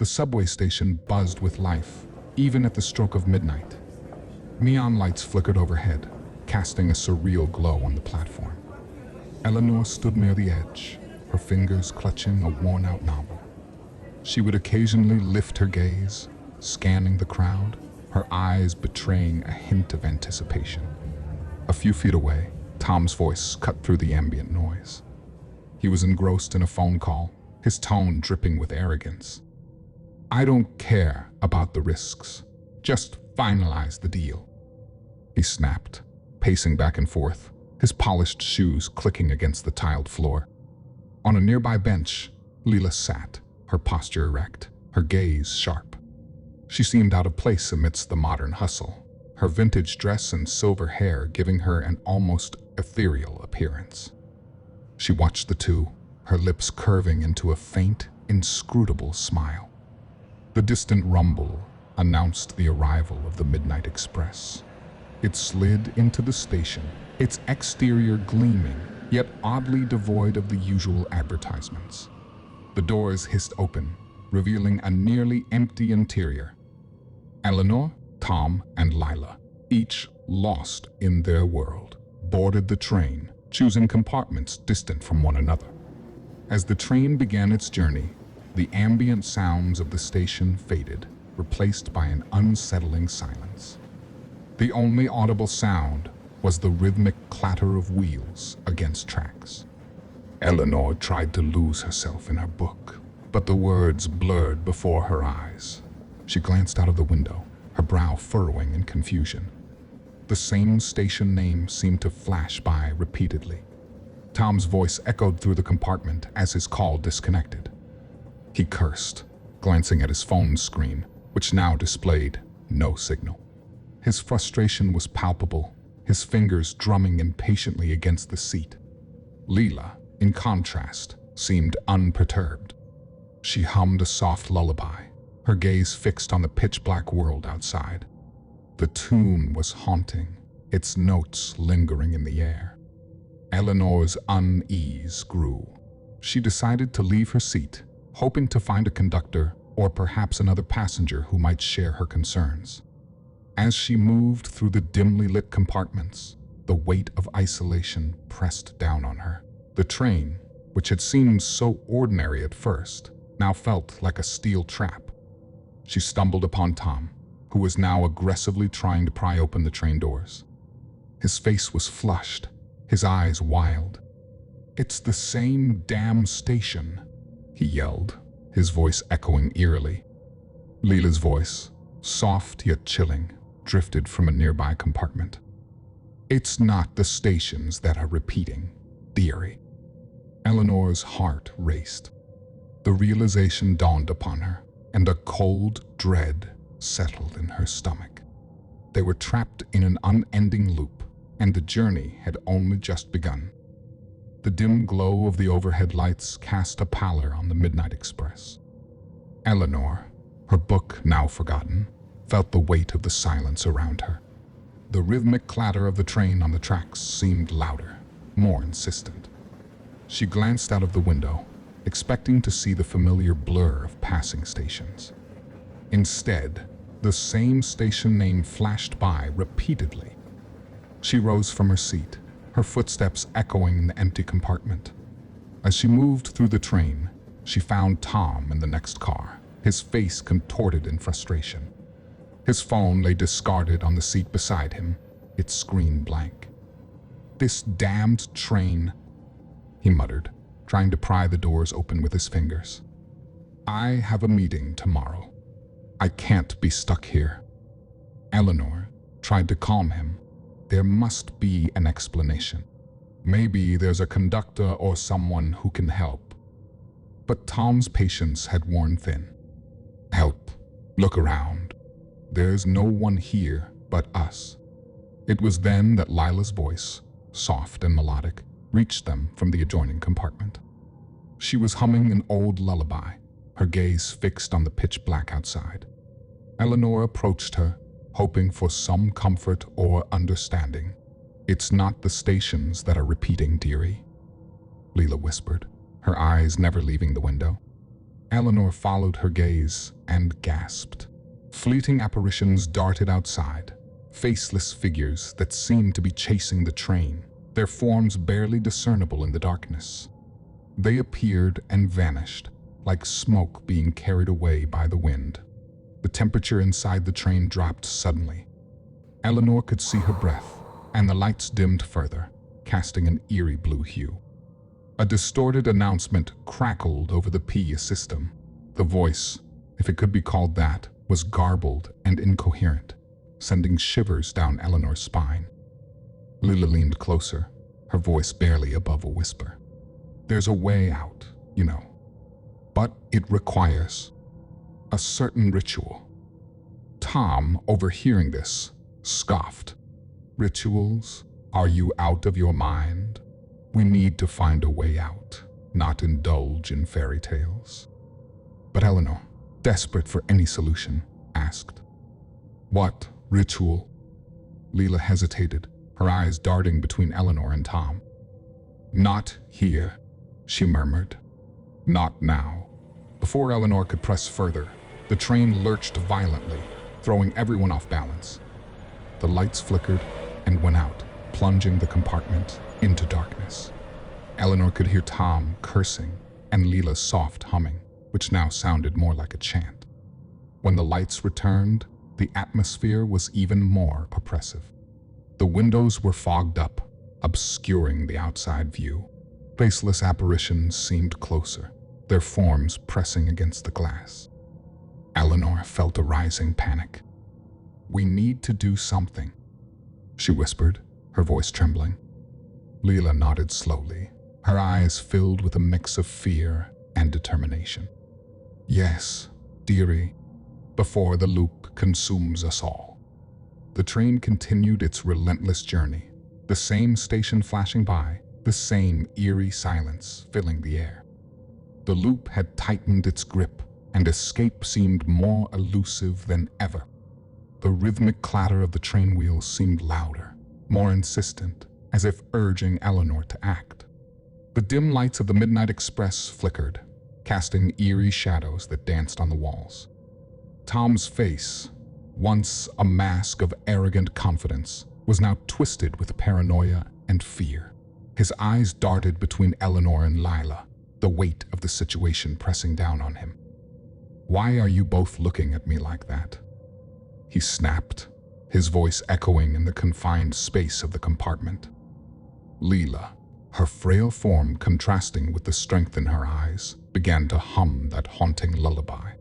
The subway station buzzed with life, even at the stroke of midnight. Neon lights flickered overhead, casting a surreal glow on the platform. Eleanor stood near the edge, her fingers clutching a worn-out novel. She would occasionally lift her gaze, scanning the crowd, her eyes betraying a hint of anticipation. A few feet away, Tom's voice cut through the ambient noise. He was engrossed in a phone call, his tone dripping with arrogance. "I don't care about the risks. Just finalize the deal," he snapped, pacing back and forth, his polished shoes clicking against the tiled floor. On a nearby bench, Leela sat, her posture erect, her gaze sharp. She seemed out of place amidst the modern hustle, her vintage dress and silver hair giving her an almost ethereal appearance. She watched the two, her lips curving into a faint, inscrutable smile. The distant rumble announced the arrival of the Midnight Express. It slid into the station, its exterior gleaming, yet oddly devoid of the usual advertisements. The doors hissed open, revealing a nearly empty interior. Eleanor, Tom, and Lila, each lost in their world, boarded the train, choosing compartments distant from one another. As the train began its journey, the ambient sounds of the station faded, replaced by an unsettling silence. The only audible sound was the rhythmic clatter of wheels against tracks. Eleanor tried to lose herself in her book, but the words blurred before her eyes. She glanced out of the window, her brow furrowing in confusion. The same station name seemed to flash by repeatedly. Tom's voice echoed through the compartment as his call disconnected. He cursed, glancing at his phone screen, which now displayed no signal. His frustration was palpable, his fingers drumming impatiently against the seat. Leela, in contrast, seemed unperturbed. She hummed a soft lullaby, her gaze fixed on the pitch-black world outside. The tune was haunting, its notes lingering in the air. Eleanor's unease grew. She decided to leave her seat, hoping to find a conductor or perhaps another passenger who might share her concerns. As she moved through the dimly lit compartments, the weight of isolation pressed down on her. The train, which had seemed so ordinary at first, now felt like a steel trap. She stumbled upon Tom, who was now aggressively trying to pry open the train doors. His face was flushed, his eyes wild. "It's the same damn station," he yelled, his voice echoing eerily. Leela's voice, soft yet chilling, drifted from a nearby compartment. "It's not the stations that are repeating, dearie." Eleanor's heart raced. The realization dawned upon her, and a cold dread settled in her stomach. They were trapped in an unending loop, and the journey had only just begun. The dim glow of the overhead lights cast a pallor on the Midnight Express. Eleanor, her book now forgotten, felt the weight of the silence around her. The rhythmic clatter of the train on the tracks seemed louder, more insistent. She glanced out of the window, expecting to see the familiar blur of passing stations. Instead, the same station name flashed by repeatedly. She rose from her seat, her footsteps echoing in the empty compartment. As she moved through the train, she found Tom in the next car, his face contorted in frustration. His phone lay discarded on the seat beside him, its screen blank. "This damned train," he muttered, trying to pry the doors open with his fingers. "I have a meeting tomorrow. I can't be stuck here." Eleanor tried to calm him. There must be an explanation. Maybe there's a conductor or someone who can help. But Tom's patience had worn thin. "Help. Look around. There's no one here but us." It was then that Lila's voice, soft and melodic, reached them from the adjoining compartment. She was humming an old lullaby, her gaze fixed on the pitch black outside. Eleanor approached her, hoping for some comfort or understanding. "It's not the stations that are repeating, dearie," Leela whispered, her eyes never leaving the window. Eleanor followed her gaze and gasped. Fleeting apparitions darted outside, faceless figures that seemed to be chasing the train, their forms barely discernible in the darkness. They appeared and vanished, like smoke being carried away by the wind. The temperature inside the train dropped suddenly. Eleanor could see her breath, and the lights dimmed further, casting an eerie blue hue. A distorted announcement crackled over the PA system. The voice, if it could be called that, was garbled and incoherent, sending shivers down Eleanor's spine. Lila leaned closer, her voice barely above a whisper. "There's a way out, you know. But it requires a certain ritual." Tom, overhearing this, scoffed. "Rituals? Are you out of your mind? We need to find a way out, not indulge in fairy tales." But Eleanor, desperate for any solution, asked, "What ritual?" Leela hesitated, her eyes darting between Eleanor and Tom. "Not here," she murmured. "Not now." Before Eleanor could press further, the train lurched violently, throwing everyone off balance. The lights flickered and went out, plunging the compartment into darkness. Eleanor could hear Tom cursing and Leela's soft humming, which now sounded more like a chant. When the lights returned, the atmosphere was even more oppressive. The windows were fogged up, obscuring the outside view. Faceless apparitions seemed closer, their forms pressing against the glass. Eleanor felt a rising panic. "We need to do something," she whispered, her voice trembling. Leela nodded slowly, her eyes filled with a mix of fear and determination. "Yes, dearie, before the loop consumes us all." The train continued its relentless journey, the same station flashing by, the same eerie silence filling the air. The loop had tightened its grip, and escape seemed more elusive than ever. The rhythmic clatter of the train wheels seemed louder, more insistent, as if urging Eleanor to act. The dim lights of the Midnight Express flickered, casting eerie shadows that danced on the walls. Tom's face, once a mask of arrogant confidence, was now twisted with paranoia and fear. His eyes darted between Eleanor and Lila, the weight of the situation pressing down on him. "Why are you both looking at me like that?" he snapped, his voice echoing in the confined space of the compartment. Leela, her frail form contrasting with the strength in her eyes, began to hum that haunting lullaby.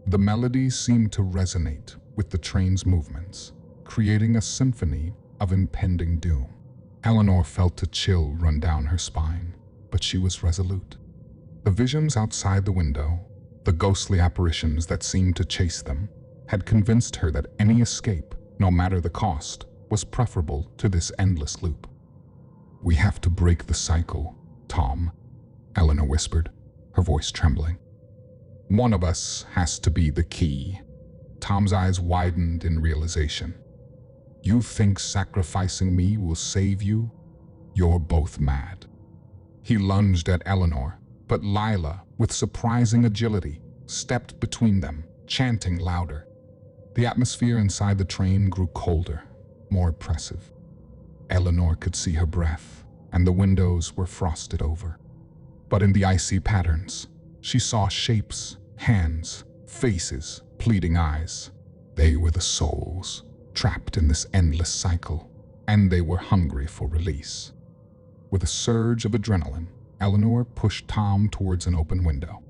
The melodies seemed to resonate with the train's movements, creating a symphony of impending doom. Eleanor felt a chill run down her spine, but she was resolute. The visions outside the window, the ghostly apparitions that seemed to chase them, had convinced her that any escape, no matter the cost, was preferable to this endless loop. "We have to break the cycle, Tom," Eleanor whispered, her voice trembling. "One of us has to be the key." Tom's eyes widened in realization. "You think sacrificing me will save you? You're both mad." He lunged at Eleanor, but Lila, with surprising agility, stepped between them, chanting louder. The atmosphere inside the train grew colder, more oppressive. Eleanor could see her breath, and the windows were frosted over. But in the icy patterns, she saw shapes, hands, faces, pleading eyes. They were the souls, trapped in this endless cycle, and they were hungry for release. With a surge of adrenaline, Eleanor pushed Tom towards an open window.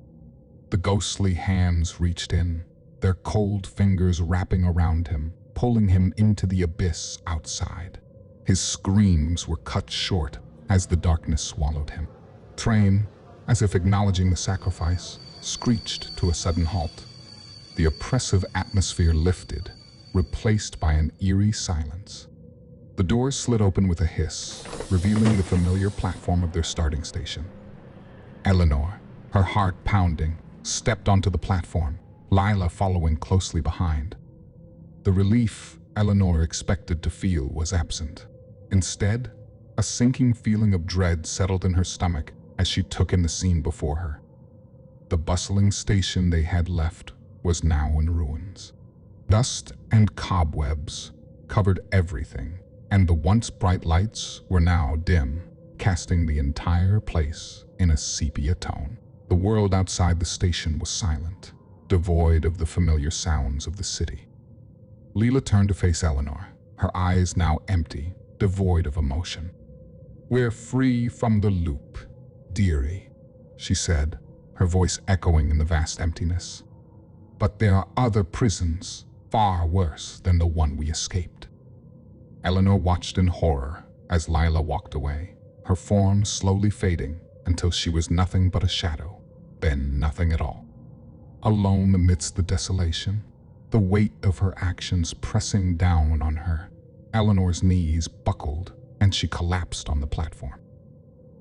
The ghostly hands reached in, their cold fingers wrapping around him, pulling him into the abyss outside. His screams were cut short as the darkness swallowed him. Train, as if acknowledging the sacrifice, screeched to a sudden halt. The oppressive atmosphere lifted, replaced by an eerie silence. The doors slid open with a hiss, revealing the familiar platform of their starting station. Eleanor, her heart pounding, stepped onto the platform, Lila following closely behind. The relief Eleanor expected to feel was absent. Instead, a sinking feeling of dread settled in her stomach as she took in the scene before her. The bustling station they had left was now in ruins. Dust and cobwebs covered everything, and the once bright lights were now dim, casting the entire place in a sepia tone. The world outside the station was silent, devoid of the familiar sounds of the city. Leela turned to face Eleanor, her eyes now empty, devoid of emotion. "We're free from the loop, dearie," she said, her voice echoing in the vast emptiness. "But there are other prisons, far worse than the one we escaped." Eleanor watched in horror as Lila walked away, her form slowly fading until she was nothing but a shadow, then nothing at all. Alone amidst the desolation, the weight of her actions pressing down on her, Eleanor's knees buckled and she collapsed on the platform.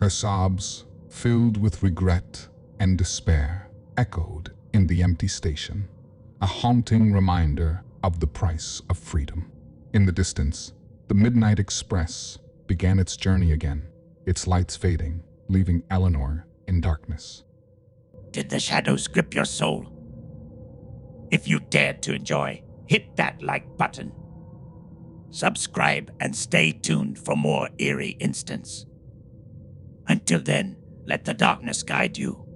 Her sobs, filled with regret and despair, echoed in the empty station, a haunting reminder of the price of freedom. In the distance, the Midnight Express began its journey again, its lights fading, leaving Eleanor in darkness. Did the shadows grip your soul? If you dared to enjoy, hit that like button. Subscribe and stay tuned for more eerie instants. Until then, let the darkness guide you.